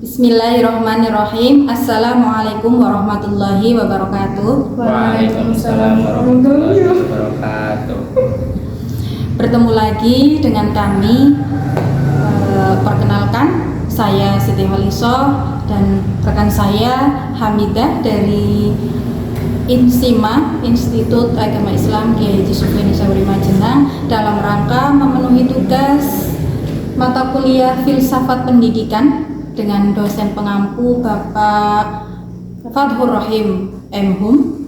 Bismillahirrahmanirrahim. Assalamualaikum warahmatullahi wabarakatuh. Waalaikumsalam warahmatullahi wabarakatuh. Bertemu lagi dengan kami. Perkenalkan, saya Siti Holisoh dan rekan saya Hamidah dari INSIMA, Institut Agama Islam Kiai Haji Sufini Sauri Majenang, dalam rangka memenuhi tugas mata kuliah Filsafat Pendidikan dengan dosen pengampu Bapak Fathur Rahim M.Hum.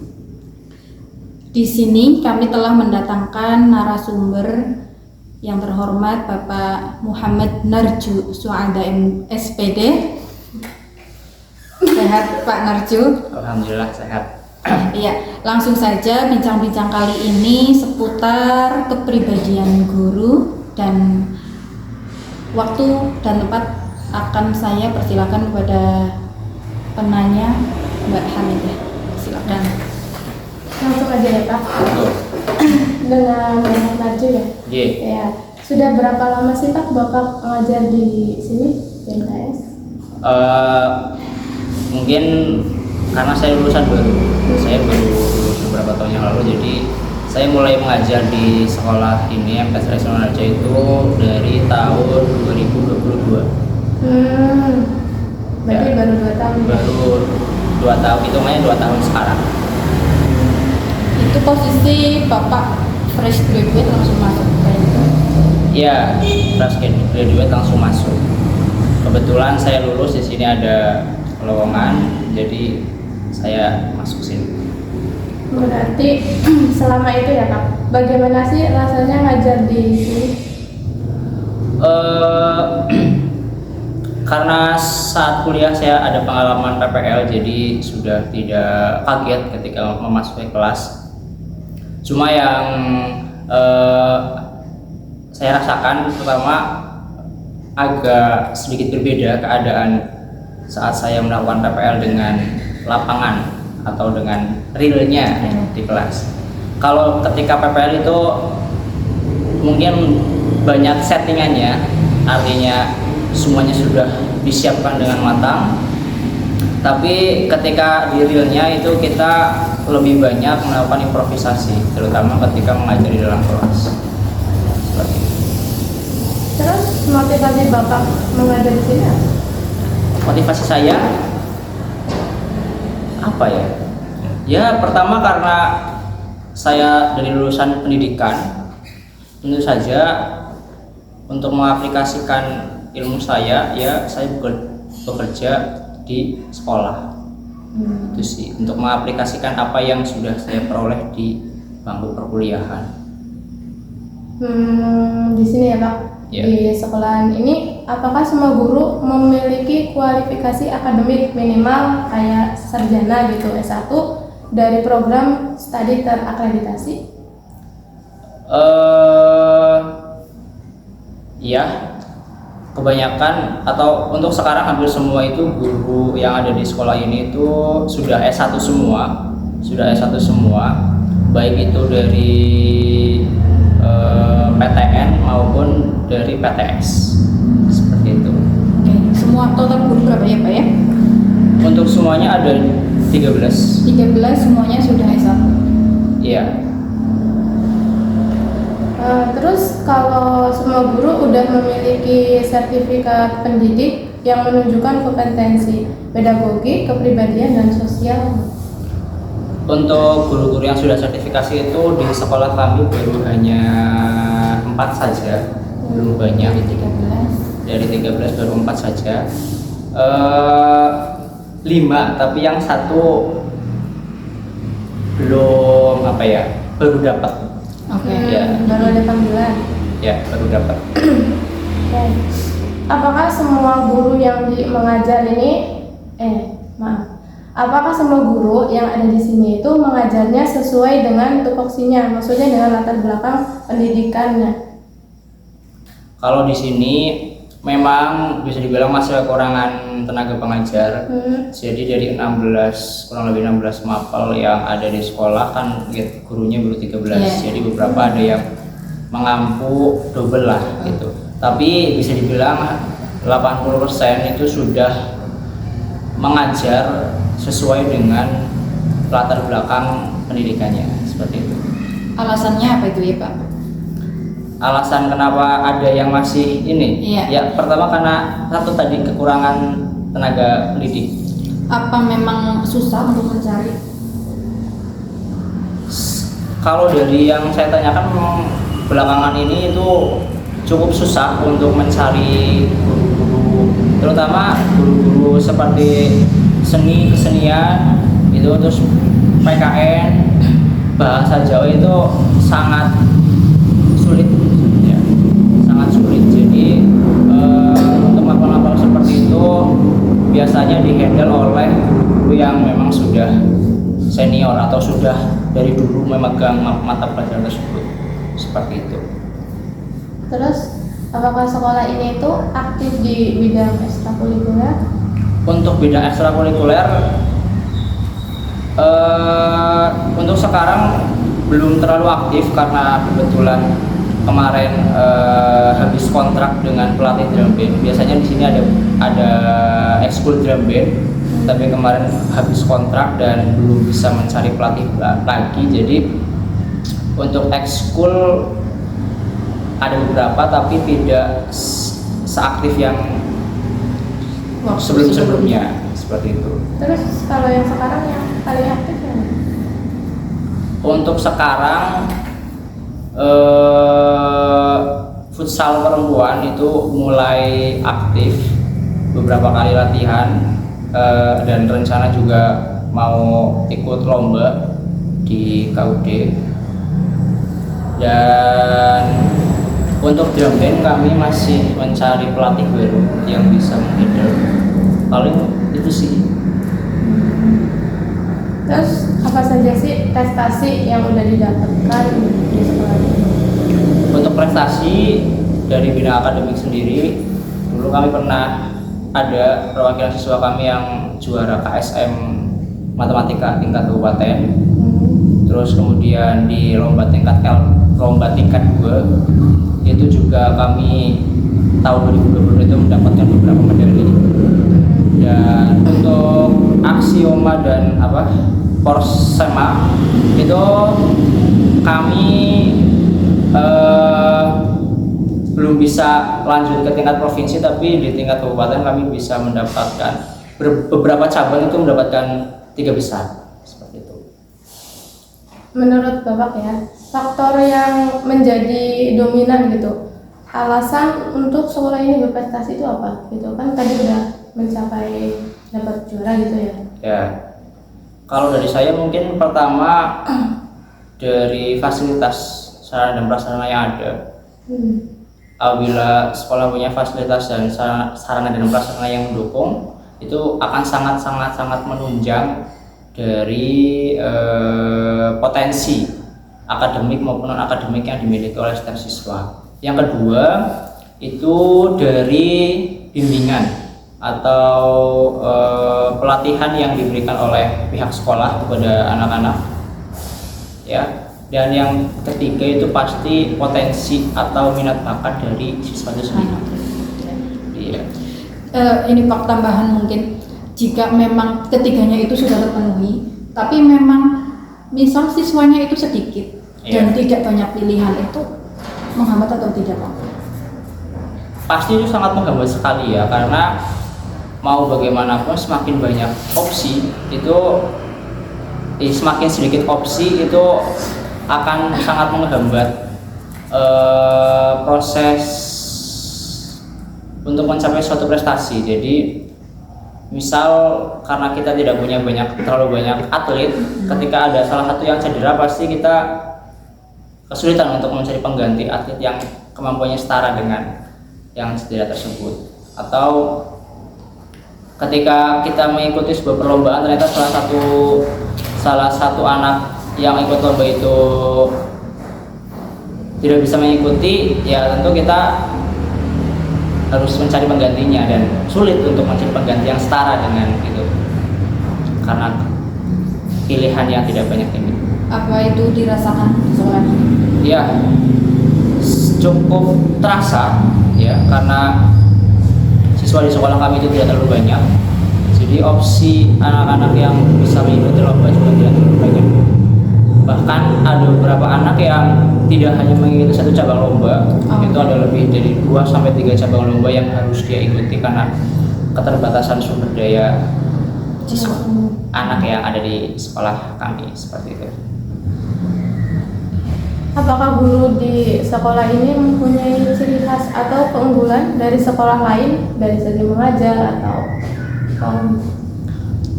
Di sini kami telah mendatangkan narasumber yang terhormat Bapak Muhammad Narju Suada SPD. Sehat Pak Narju? Alhamdulillah sehat. Iya, langsung saja bincang-bincang kali ini seputar kepribadian guru, dan waktu dan tempat akan saya persilakan kepada penanya Mbak Hamidah. Silakan. Langsung aja ya Pak. Dengan Bapak Narju ya. Iya. Ya. Sudah berapa lama sih Pak Bapak mengajar di sini di MTS? Mungkin karena saya lulusan baru, saya baru lulus beberapa tahun yang lalu, jadi saya mulai mengajar di sekolah ini MTS Rasional Raja itu dari tahun 2022. Berarti Ya. baru 2 tahun. Baru 2 tahun, hitungannya 2 tahun sekarang. Itu posisi Bapak fresh graduate langsung masuk ke itu. Iya, fresh graduate langsung masuk. Kebetulan saya lulus di sini ada lowongan, jadi saya masuk sini. Berarti selama itu ya Pak, bagaimana sih rasanya ngajar di sini? Karena saat kuliah saya ada pengalaman PPL, jadi sudah tidak kaget ketika memasuki kelas. Cuma yang saya rasakan pertama agak sedikit berbeda keadaan saat saya melakukan PPL dengan lapangan atau dengan realnya di kelas. Kalau ketika PPL itu mungkin banyak settingannya, artinya semuanya sudah disiapkan dengan matang, tapi ketika di realnya itu kita lebih banyak melakukan improvisasi, terutama ketika mengajar di dalam kelas. Seperti itu. Terus motivasi Bapak mengajar di sini apa? Motivasi saya apa ya? Ya pertama karena saya dari lulusan pendidikan, tentu saja untuk mengaplikasikan ilmu saya, ya saya bekerja di sekolah. Itu sih, untuk mengaplikasikan apa yang sudah saya peroleh di bangku perkuliahan. Di sini ya Pak, Ya. di sekolahan ini, apakah semua guru memiliki kualifikasi akademik minimal kayak sarjana gitu, S1 dari program studi terakreditasi? Ya, kebanyakan atau untuk sekarang hampir semua itu guru yang ada di sekolah ini itu sudah S1 semua, baik itu dari PTN maupun dari PTS, seperti itu. Oke, semua total guru berapa ya Pak ya? Untuk semuanya ada 13. 13 semuanya sudah S1. Iya. Terus kalau semua guru udah memiliki sertifikat pendidik yang menunjukkan kompetensi pedagogi, kepribadian, dan sosial. Untuk guru-guru yang sudah sertifikasi itu di sekolah kami baru hanya 4 saja, belum banyak. Dari 13 baru 4 saja. 5, tapi yang satu belum baru dapat. Oke. Ya. Baru ada panggilan. Ya, baru dapat. Oke. Apakah semua guru yang mengajar ini, apakah semua guru yang ada di sini itu mengajarnya sesuai dengan tupoksinya, maksudnya dengan latar belakang pendidikannya? Kalau di sini memang bisa dibilang masih kekurangan tenaga pengajar. Jadi dari 16, kurang lebih 16 mapel yang ada di sekolah kan gurunya baru 13. Jadi beberapa ada yang mengampu double lah gitu. Tapi bisa dibilang 80% itu sudah mengajar sesuai dengan latar belakang pendidikannya, seperti itu. Alasannya apa itu ya Pak? Alasan kenapa ada yang masih ini? Iya. Ya pertama karena satu tadi kekurangan tenaga pendidik. Apa memang susah untuk mencari? Kalau dari yang saya tanyakan memang belakangan ini itu cukup susah untuk mencari guru-guru, terutama guru-guru seperti seni kesenian itu, terus PKN, bahasa Jawa itu sangat sulit ya, sangat sulit. Jadi untuk mapel-mapel seperti itu biasanya dihandle oleh guru yang memang sudah senior atau sudah dari dulu memegang mata pelajaran tersebut, seperti itu. Terus apakah sekolah ini itu aktif di bidang ekstrakurikuler? Untuk bidang ekstrakurikuler untuk sekarang belum terlalu aktif karena kebetulan kemarin habis kontrak dengan pelatih drum band. Biasanya di sini ada ekskul drum band, tapi kemarin habis kontrak dan belum bisa mencari pelatih lagi. Jadi untuk ekskul ada beberapa tapi tidak seaktif yang sebelum-sebelumnya, seperti itu. Terus kalau yang sekarang yang paling aktif yang mana? Untuk sekarang futsal perempuan itu mulai aktif, beberapa kali latihan, dan rencana juga mau ikut lomba di KUD. Dan untuk drum band kami masih mencari pelatih baru yang bisa menghandle. Paling itu sih. Terus apa saja sih prestasi yang udah didapatkan di sekolah ini? Untuk prestasi dari bidang akademik sendiri, dulu kami pernah ada perwakilan siswa kami yang juara KSM matematika tingkat kabupaten. Terus kemudian di lomba tingkat 2 itu juga kami tahun 2020 itu mendapatkan beberapa medali. Dan untuk aksioma dan porsema itu kami belum bisa lanjut ke tingkat provinsi, tapi di tingkat kabupaten kami bisa mendapatkan beberapa cabang itu mendapatkan 3 besar, seperti itu. Menurut Bapak ya, faktor yang menjadi dominan gitu, alasan untuk sekolah ini berprestasi itu apa? Gitu kan tadi udah mencapai dapat juara gitu ya. Ya, kalau dari saya mungkin pertama dari fasilitas sarana dan prasarana yang ada. Apabila sekolah punya fasilitas dan sarana dan prasarana yang mendukung, itu akan sangat menunjang dari potensi akademik maupun non akademik yang dimiliki oleh setiap siswa. Yang kedua itu dari bimbingan atau pelatihan yang diberikan oleh pihak sekolah kepada anak-anak, ya. Dan yang ketiga itu pasti potensi atau minat bakat dari siswa itu sendiri. Iya. Ini Pak tambahan mungkin, jika memang ketiganya itu sudah terpenuhi, tapi memang misal siswanya itu sedikit dan tidak banyak pilihan, itu menghambat atau tidak Pak? Pasti itu sangat menghambat sekali ya, karena mau bagaimanapun semakin banyak opsi itu semakin sedikit opsi itu akan sangat menghambat proses untuk mencapai suatu prestasi. Jadi misal karena kita tidak punya terlalu banyak atlet, ketika ada salah satu yang cedera pasti kita kesulitan untuk mencari pengganti atlet yang kemampuannya setara dengan yang cedera tersebut. Atau ketika kita mengikuti sebuah perlombaan, ternyata salah satu anak yang ikut lomba itu tidak bisa mengikuti, ya tentu kita harus mencari penggantinya dan sulit untuk mencari pengganti yang setara dengan itu karena pilihan yang tidak banyak ini. Apa itu dirasakan di sekolah ini? Ya, cukup terasa ya, karena siswa di sekolah kami itu tidak terlalu banyak, Jadi opsi anak-anak yang bisa mengikuti lomba juga tidak terlalu banyak. Bahkan ada beberapa anak yang tidak hanya mengikuti satu cabang lomba, itu ada lebih dari 2 sampai 3 cabang lomba yang harus dia ikuti karena keterbatasan sumber daya siswa anak yang ada di sekolah kami seperti itu. Apakah guru di sekolah ini mempunyai ciri khas atau keunggulan dari sekolah lain dari segi mengajar atau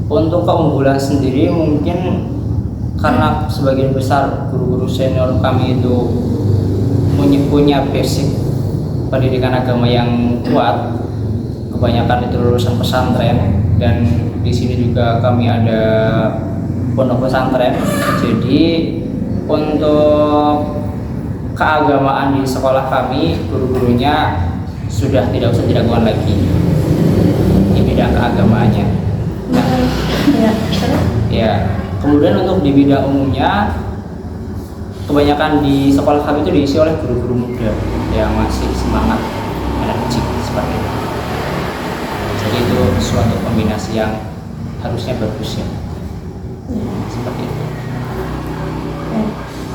Untuk keunggulan sendiri mungkin karena sebagian besar guru-guru senior kami itu punya basic pendidikan agama yang kuat, kebanyakan itu lulusan pesantren, dan di sini juga kami ada pondok pesantren. Jadi untuk keagamaan di sekolah kami, guru-gurunya sudah tidak usah diragukan lagi di bidang keagamaannya. Ya, kemudian untuk di bidang umumnya, kebanyakan di sekolah kami itu diisi oleh guru-guru muda yang masih semangat, energik seperti itu. Jadi itu suatu kombinasi yang harusnya bagus ya. Seperti itu.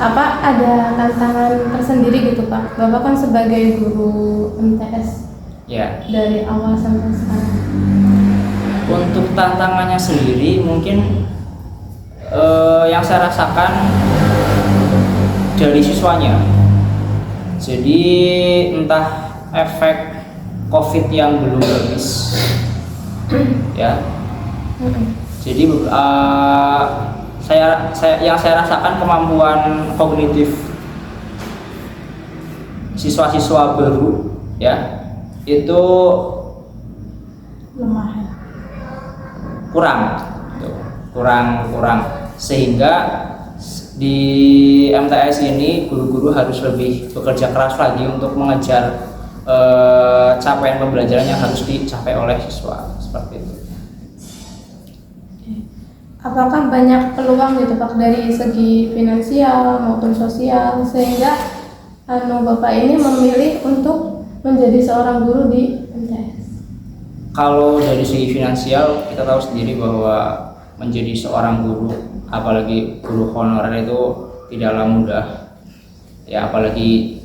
Apa ada tantangan tersendiri gitu Pak? Bapak kan sebagai guru MTS Ya. dari awal sampai sekarang. Untuk tantangannya sendiri mungkin yang saya rasakan dari siswanya. Jadi entah efek COVID yang belum habis, ya. Jadi yang saya rasakan kemampuan kognitif siswa-siswa baru, ya, itu Lemah. kurang sehingga di MTS ini guru-guru harus lebih bekerja keras lagi untuk mengejar capaian pembelajaran yang harus dicapai oleh siswa seperti itu. Apakah banyak peluang gitu Pak dari segi finansial maupun sosial sehingga Bapak ini memilih untuk menjadi seorang guru di MTS? Kalau dari segi finansial, kita tahu sendiri bahwa menjadi seorang guru, apalagi guru honorer, itu tidaklah mudah. Ya, apalagi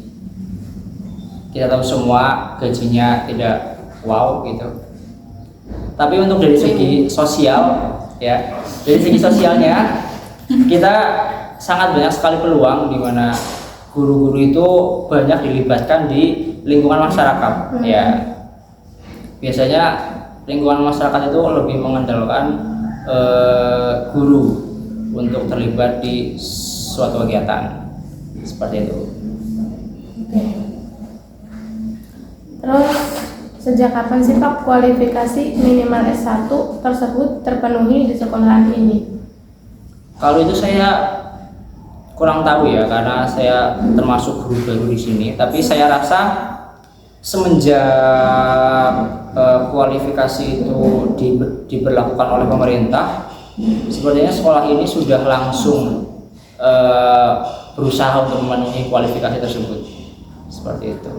kita tahu semua gajinya tidak wow gitu. Tapi untuk dari segi sosial, ya, dari segi sosialnya kita sangat banyak sekali peluang di mana guru-guru itu banyak dilibatkan di lingkungan masyarakat. Ya, biasanya lingkungan masyarakat itu lebih mengandalkan guru untuk terlibat di suatu kegiatan seperti itu. Oke. Terus sejak kapan sih Pak kualifikasi minimal S1 tersebut terpenuhi di sekolahan ini? Kalau itu saya kurang tahu ya, karena saya termasuk guru baru di sini. Tapi saya rasa semenjak kualifikasi itu diberlakukan oleh pemerintah, sepertinya sekolah ini sudah langsung berusaha untuk memenuhi kualifikasi tersebut. Seperti itu.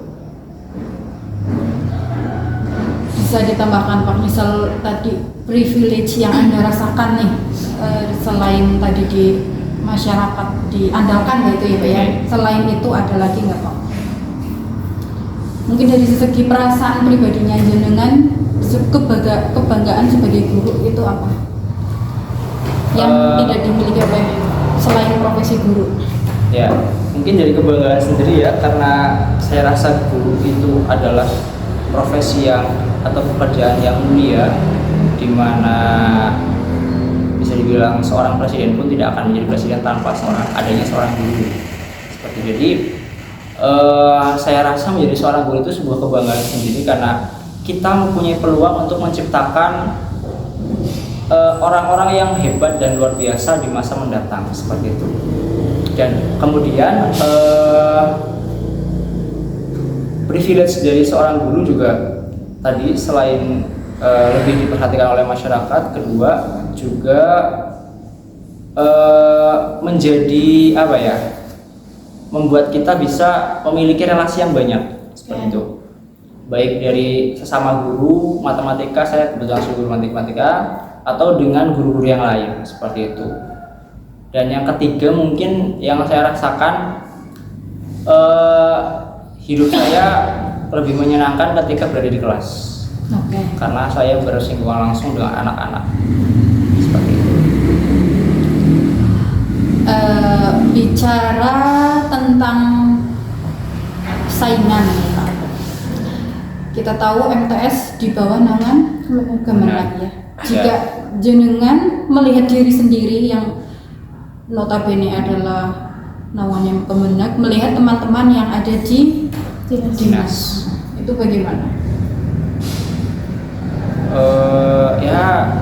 Bisa ditambahkan Pak, misal tadi privilege yang Anda rasakan nih, selain tadi di masyarakat diandalkan gitu ya Pak ya, selain itu ada lagi nggak Pak? Mungkin dari segi perasaan pribadinya jenengan, kebanggaan sebagai guru itu apa? Yang tidak dimiliki oleh selain profesi guru? Ya, mungkin dari kebanggaan sendiri ya, karena saya rasa guru itu adalah profesi yang atau pekerjaan yang mulia, di mana bisa dibilang seorang presiden pun tidak akan menjadi presiden tanpa adanya seorang guru. Seperti jadi saya rasa menjadi seorang guru itu sebuah kebanggaan sendiri karena kita mempunyai peluang untuk menciptakan orang-orang yang hebat dan luar biasa di masa mendatang seperti itu. Dan kemudian privilege dari seorang guru juga tadi selain lebih diperhatikan oleh masyarakat, kedua juga menjadi apa ya, membuat kita bisa memiliki relasi yang banyak seperti itu. baik dari sesama guru matematika, saya kebetulan guru matematika, atau dengan guru-guru yang lain seperti itu. Dan yang ketiga mungkin yang saya rasakan, hidup saya lebih menyenangkan ketika berada di kelas. Oke. Karena saya bersinggungan langsung dengan anak-anak seperti itu. Bicara tentang saingan nih, Pak. Kita tahu MTS di bawah naungan Kemenag ya. Jika jenengan melihat diri sendiri yang notabene adalah naungannya Kemenag, melihat teman-teman yang ada di dinas, itu bagaimana? Ya,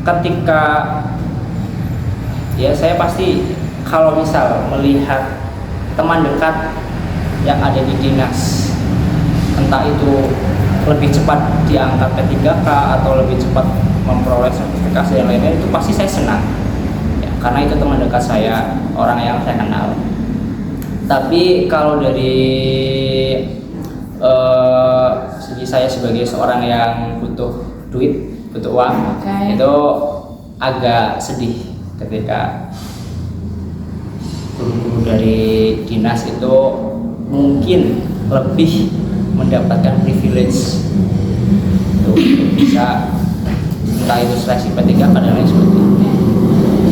ketika ya saya pasti kalau misal melihat teman dekat yang ada di dinas, entah itu lebih cepat diangkat P3K atau lebih cepat memperoleh sertifikasi yang lainnya, itu pasti saya senang ya, karena itu teman dekat saya, orang yang saya kenal. Tapi kalau dari segi saya sebagai seorang yang butuh duit, butuh uang, itu agak sedih ketika guru-guru dari dinas itu mungkin lebih mendapatkan privilege untuk bisa, entah itu seleksi P3K dan lain sebagainya.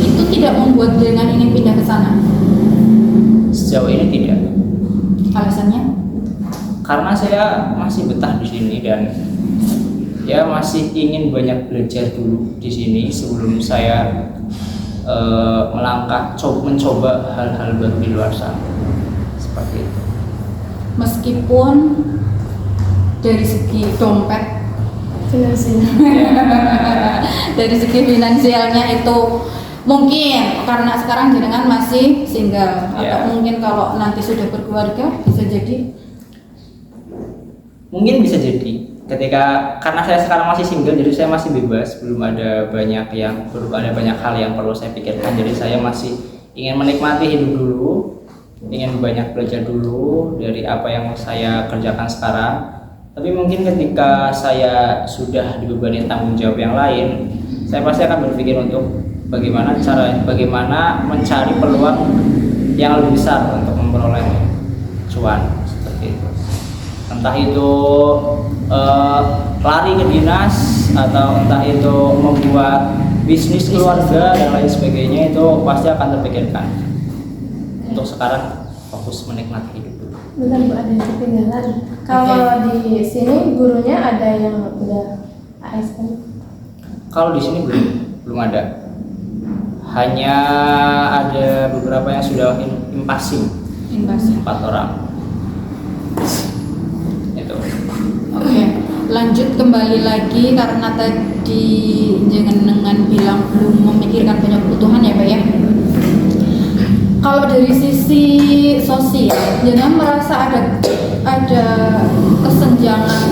Itu tidak membuat jenengan ingin pindah ke sana? Sejauh ini tidak. Alasannya? Karena saya masih betah di sini dan ya masih ingin banyak belajar dulu di sini sebelum saya melangkah mencoba hal-hal baru di luar sana seperti itu. Meskipun dari segi dompet, dari segi finansialnya itu mungkin karena sekarang jenengan masih single, atau mungkin kalau nanti sudah berkeluarga bisa jadi. Mungkin bisa jadi karena saya sekarang masih single, jadi saya masih bebas, belum ada banyak hal yang perlu saya pikirkan, jadi saya masih ingin menikmati hidup dulu, ingin banyak belajar dulu dari apa yang saya kerjakan sekarang. Tapi mungkin ketika saya sudah dibebani tanggung jawab yang lain, saya pasti akan berpikir untuk bagaimana mencari peluang yang lebih besar untuk memperoleh cuan seperti itu. Entah itu lari ke dinas, atau entah itu membuat bisnis keluarga dan lain sebagainya, itu pasti akan terpikirkan. Untuk sekarang fokus menikmati hidup dulu. Bentar Bu, ada yang ketinggalan. Kalau di sini gurunya ada yang udah ASN? Kalau di sini belum ada. Hanya ada beberapa yang sudah impasing. 4 orang. Itu. Oke, lanjut kembali lagi karena tadi jenengan bilang belum memikirkan banyak kebutuhan ya Pak ya. Kalau dari sisi sosial, jenengan merasa ada kesenjangan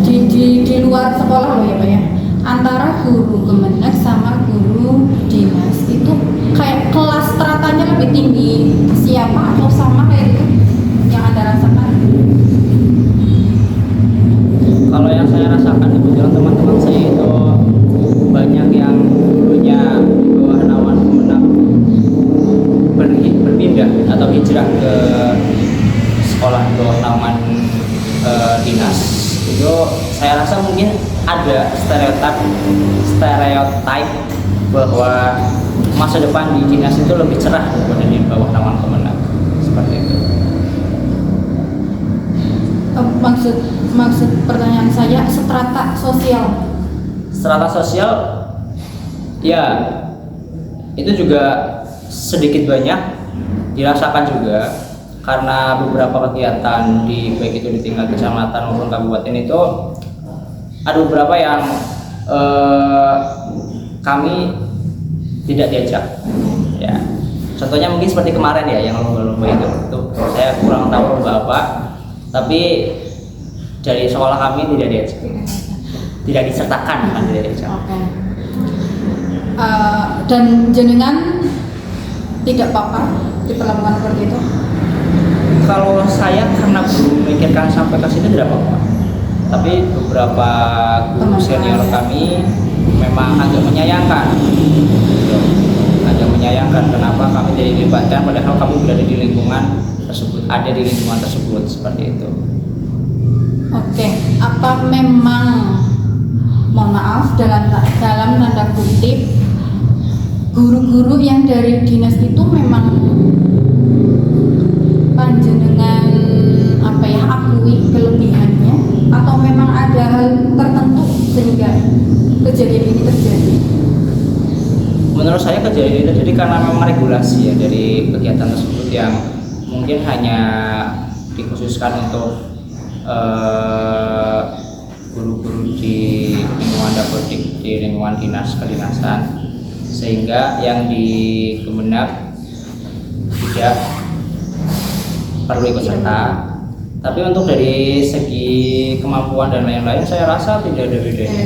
di luar sekolah loh ya Pak ya, antara guru Kemenag sama guru dinas itu kayak kelas stratanya lebih tinggi siapa atau sama kayak gitu yang Anda rasakan? Kalau yang saya rasakan kebetulan teman-teman saya itu banyak yang dulunya di bawah naungan Kemenag berpindah atau hijrah ke sekolah di bawah naungan dinas. Itu saya rasa mungkin ada stereotip bahwa masa depan di dinas itu lebih cerah daripada di bawah naungan Kemenag seperti itu. Maksud pertanyaan saya strata sosial ya itu juga sedikit banyak dirasakan juga, karena beberapa kegiatan baik itu di tingkat kecamatan maupun kabupaten itu ada beberapa yang kami tidak diajak ya. Contohnya mungkin seperti kemarin ya yang lomba-lomba itu saya kurang tahu lomba apa, tapi dari sekolah kami tidak diajak, tidak disertakan, tidak diajak. Okay. Dan jenengan tidak apa-apa diperlakukan seperti itu? kalau saya karena belum memikirkan sampai ke situ tidak apa-apa. Tapi beberapa guru senior kami memang agak menyayangkan, gitu. Agak menyayangkan kenapa kami tidak dilibatkan padahal kami berada di lingkungan tersebut, ada di lingkungan tersebut seperti itu. Oke, apa memang, mohon maaf dalam tanda kutip, guru-guru yang dari dinas itu memang panjenengan akui kelebihannya, atau memang ada hal tertentu sehingga kejadian ini terjadi? Menurut saya kejadian ini terjadi karena memang regulasi ya dari kegiatan tersebut yang mungkin hanya dikhususkan untuk guru-guru di lingkungan dapodik, di lingkungan dinas kedinasan, sehingga yang di Kemenak tidak perlu ikut serta. Tapi untuk dari segi kemampuan dan lain-lain saya rasa tidak ada bedanya.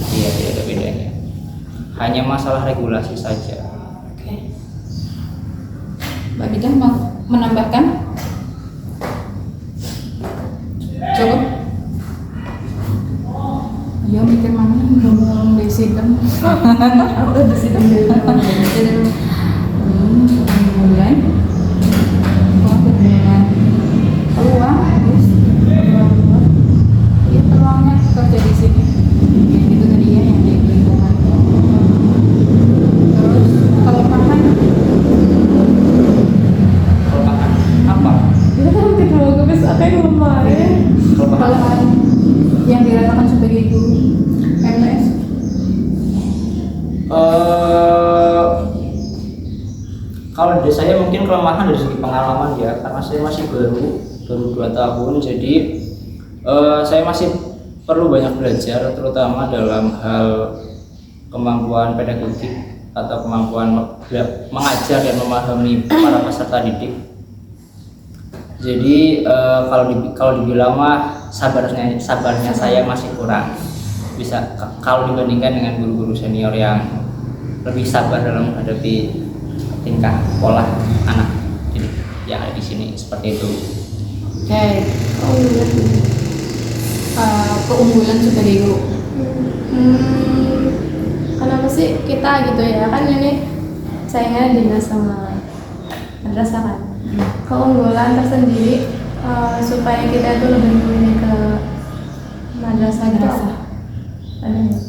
Iya, tidak ada bedanya. Hanya masalah regulasi saja. Oke. Mbak Bidan mau menambahkan? Cukup? Ya mikir mana ngomong di sidang. Aku di situ Kemudian peluang terus ya peluangnya kerja di sini kayak gitu tadi ya yang di lingkungan. Terus kelemahan Apa? kita kan ketemu guys apa yang kemarin kelemahan yang dirasakan sebagai guru MTS. Kalau dari saya mungkin kelemahan dari segi pengalaman ya, karena saya masih baru 2 tahun, jadi saya masih perlu banyak belajar, terutama dalam hal kemampuan pedagogik atau kemampuan mengajar dan memahami para peserta didik. Jadi kalau dibilang mah sabarnya saya masih kurang, bisa kalau dibandingkan dengan guru-guru senior yang lebih sabar dalam menghadapi tingkah pola anak didik yang ada di sini seperti itu. Oke. Keunggulan sebagai guru. Kenapa sih kita gitu ya, kan ini sayangnya dinas sama madrasah kan. Keunggulan tersendiri supaya kita itu lebih memilih ke madrasah gitu. Ada nggak?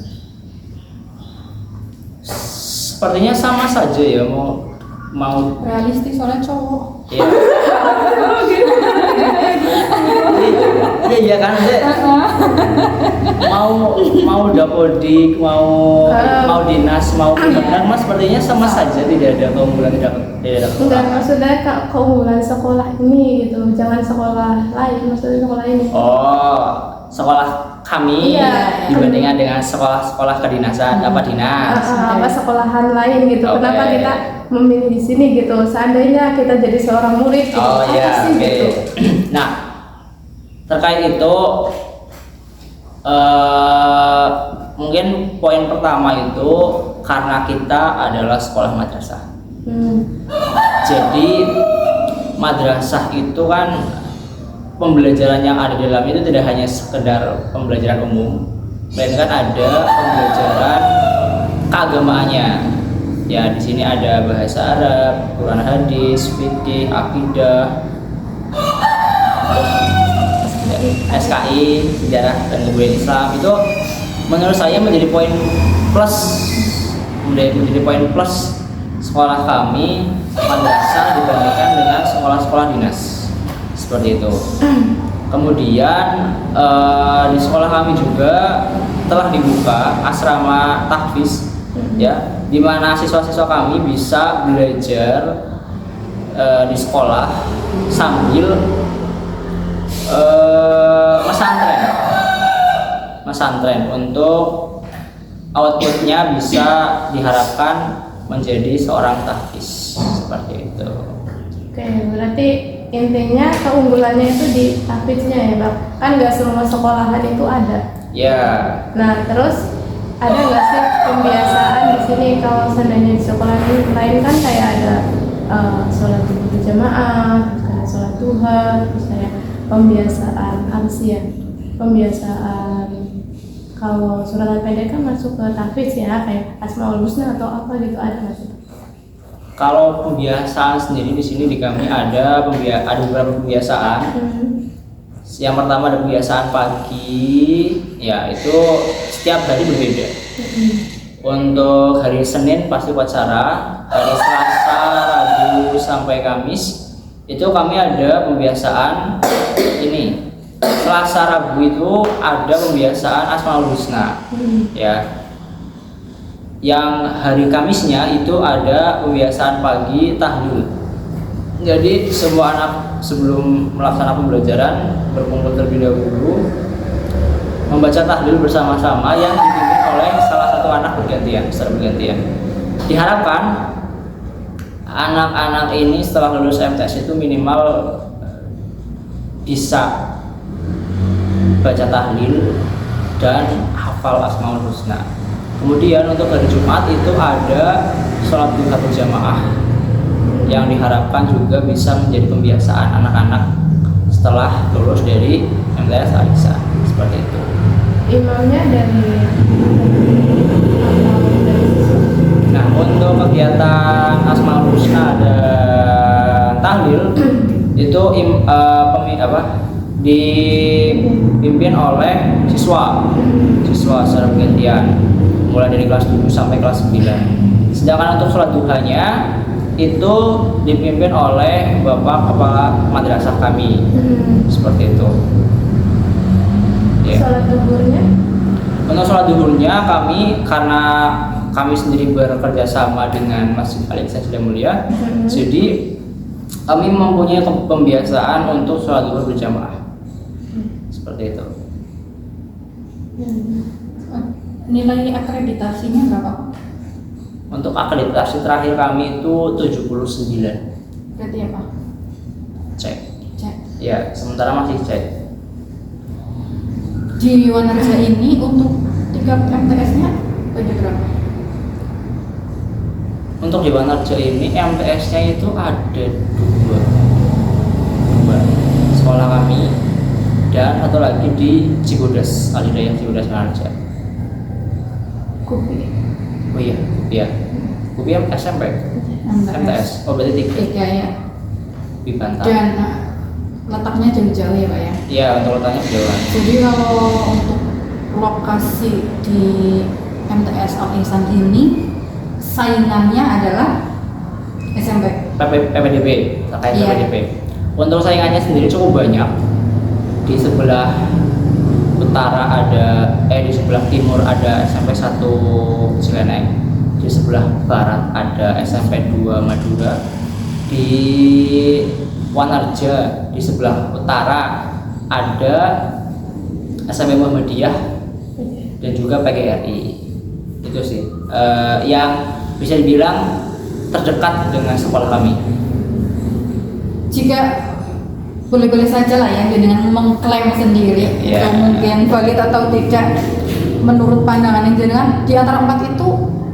Sepertinya sama saja ya, mau Realistis soalnya cowok. ya. Iya kan, mau dapodik, mau dinas, mau kementerian, mas sepertinya sama saja, tidak ada keunggulan, tidak ada Enggak, maksudnya keunggulan sekolah ini gitu, jangan sekolah lain, maksudnya sekolah ini. Oh, sekolah kami Iya. dibandingkan dengan sekolah-sekolah kedinasan apa dinas. Apa sekolahan lain gitu. Oke. Kenapa kita memilih di sini gitu? Seandainya kita jadi seorang murid gitu, Oh apa iya, sih oke. gitu? Nah, terkait itu mungkin poin pertama itu karena kita adalah sekolah madrasah. Jadi madrasah itu kan pembelajaran yang ada di dalam itu tidak hanya sekedar pembelajaran umum, melainkan ada pembelajaran keagamaannya. Ya, di sini ada bahasa Arab, Quran hadis, fikih, akidah, SKI, sejarah dan kebudayaan Islam. Itu menurut saya menjadi poin plus sekolah kami madrasah dibandingkan dengan sekolah-sekolah dinas seperti itu. Kemudian di sekolah kami juga telah dibuka asrama tahfiz, ya, di mana siswa-siswa kami bisa belajar di sekolah sambil mesantren untuk outputnya bisa diharapkan menjadi seorang tahfiz seperti itu. Oke, berarti intinya keunggulannya itu di tahfiznya ya Bang? Kan nggak semua sekolahan itu ada. Ya. Nah terus ada nggak sih pembiasaan di sini kalau seandainya di sekolah lain kan kayak ada sholat berjamaah, ada sholat Tuhan, terus kayak pembiasaan apa sih ya, pembiasaan kalau suratan pendek kan masuk ke tahfiz ya, kayak Asmaul Husna atau apa gitu, ada nggak sih? Kalau pembiasaan sendiri di sini di kami ada beberapa pembiasaan. Yang pertama ada pembiasaan pagi, ya itu setiap hari berbeda. Untuk hari Senin pasti upacara, hari Selasa, Rabu sampai Kamis itu kami ada pembiasaan ini. Selasa, Rabu itu ada pembiasaan Asmaul Husna, ya. Yang hari Kamisnya itu ada pembiasaan pagi tahlil. Jadi semua anak sebelum melaksanakan pembelajaran berkumpul terlebih dahulu membaca tahlil bersama-sama yang dipimpin oleh salah satu anak secara bergantian. Diharapkan anak-anak ini setelah lulus MTS itu minimal bisa baca tahlil dan hafal Asmaul Husna. Kemudian untuk hari Jumat itu ada sholat duha berjamaah yang diharapkan juga bisa menjadi pembiasaan anak-anak setelah lulus dari MTS Alisa, seperti itu. Imamnya dari Nah, untuk kegiatan Asmaul Husna dan tahlil itu dipimpin oleh siswa secara bergantian mulai dari kelas 7 sampai kelas 9. Sedangkan untuk sholat duhanya itu dipimpin oleh Bapak Kepala Madrasah kami. Seperti itu. Sholat duhurnya? Untuk sholat duhurnya karena kami sendiri bekerja sama dengan Masjid Al-Ihsan Sudah Mulia, jadi kami mempunyai pembiasaan untuk sholat duhur berjamaah. Seperti itu. Nilai akreditasinya berapa? Untuk akreditasi terakhir kami itu 79. Berarti apa? Cek. Cek. Ya, sementara masih cek. Di Wanarja ini untuk tingkat MTS-nya ada berapa? Untuk di Wanarja ini MTS-nya itu ada dua sekolah kami dan satu lagi di Cibodas, Al-Hidayah Cibodas Wanarja. Kupi. Oh iya. Kupi SMP. MTS. Oh berarti 3 ya. Di Bantar. Dan letaknya jauh-jauh ya Pak ya? Iya, untuk letaknya jauh. Jadi kalau untuk lokasi di MTS Al-Ihsan ini saingannya adalah SMP. PPDB, terkait Iya. PPDB. Untuk saingannya sendiri cukup banyak. Di sebelah utara di sebelah timur ada SMP 1 Cileneng, di sebelah barat ada SMP 2 Madura, di Wanarja di sebelah utara ada SMP Muhammadiyah dan juga PGRI. Itu sih yang bisa dibilang terdekat dengan sekolah kami. Jika boleh-boleh saja lah ya dengan mengklaim sendiri, Iya. itu mungkin valid atau tidak menurut pandangan yang jenengan di antara 4 itu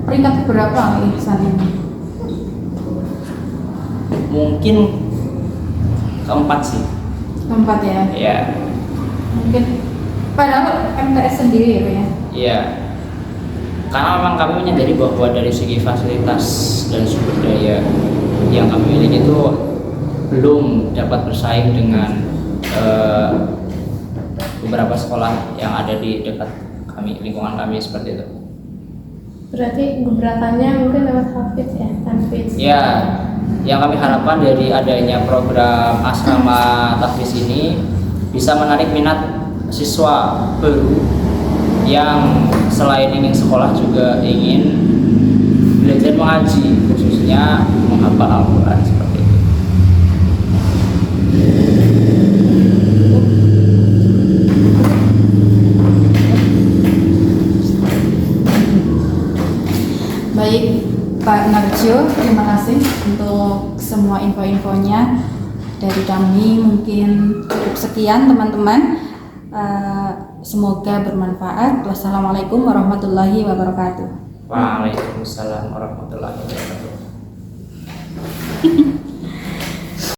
peringkat berapa Ihsan ini? Mungkin keempat sih. Keempat ya? Iya. Mungkin padahal MTS sendiri ya Pak ya? Iya. Karena memang kami menyadari bahwa dari segi fasilitas dan sumber daya yang kami miliki itu belum dapat bersaing dengan beberapa sekolah yang ada di dekat kami, lingkungan kami, seperti itu. Berarti gebrakannya mungkin lewat tahfiz ya, tahfiz. Ya, yang kami harapkan dari adanya program asrama tahfiz ini bisa menarik minat siswa baru yang selain ingin sekolah juga ingin belajar mengaji, khususnya menghafal Al-Quran, seperti itu. Baik Pak Narjo, terima kasih untuk semua info-infonya dari kami. Mungkin cukup sekian teman-teman. Semoga bermanfaat. Wassalamualaikum warahmatullahi wabarakatuh. Waalaikumsalam warahmatullahi wabarakatuh.